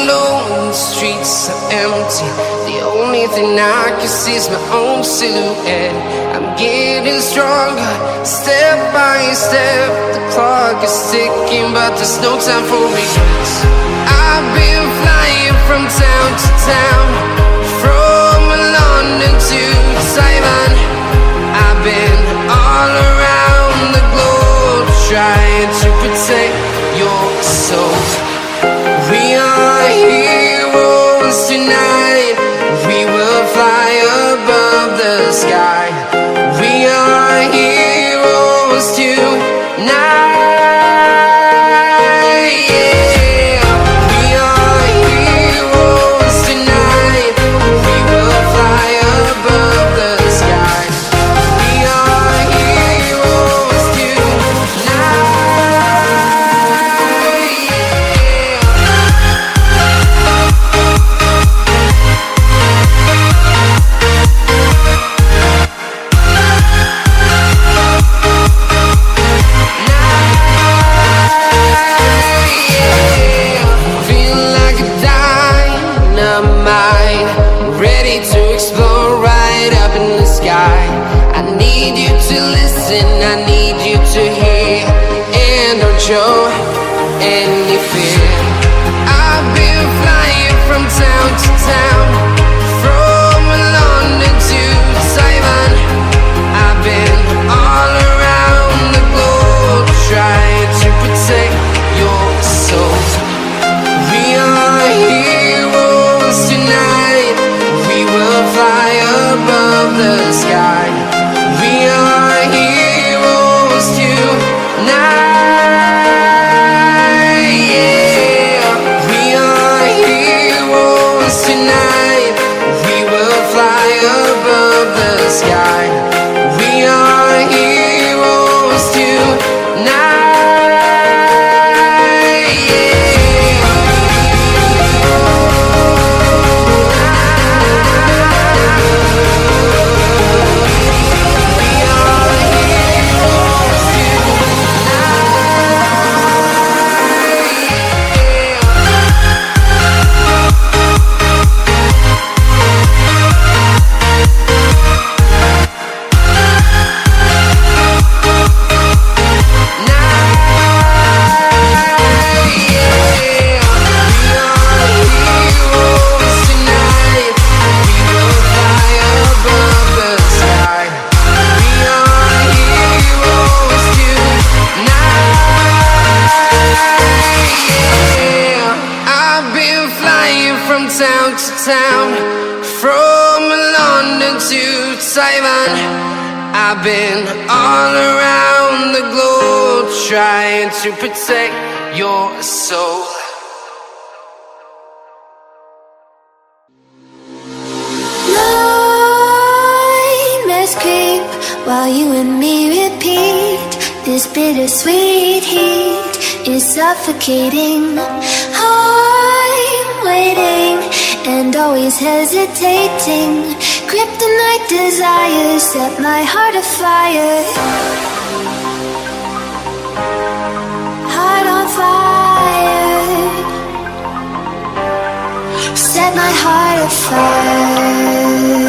alone, the streets are empty. The only thing I can see is my own silhouette. I'm getting stronger, step by step. The clock is ticking, but there's no time for regrets. I've been flying from town to town, from London to Taiwan. I've been all around the globe, trying to protect your soul. We are heroes tonight. We will fly above the sky. We are heroes tonight. Yeah. We are heroes tonight. We will fly above the sky. We are heroes tonight. I need you to listen, I need you to hear, and don't show any fear. I've been flying from town to town, from London to Taiwan. I've been all around the globe, trying to protect your soul. We are heroes tonight. We will fly above the sky. We are heroes tonight. Yeah. We are heroes tonight. We will fly above the sky. We are heroes tonight. Town to town, from London to Taiwan. I've been all around the globe, trying to protect your soul. Nightmares creep while you and me repeat. This bittersweet heat is suffocating. I'm waiting and always hesitating. Kryptonite desires set my heart afire. Heart on fire. Set my heart afire.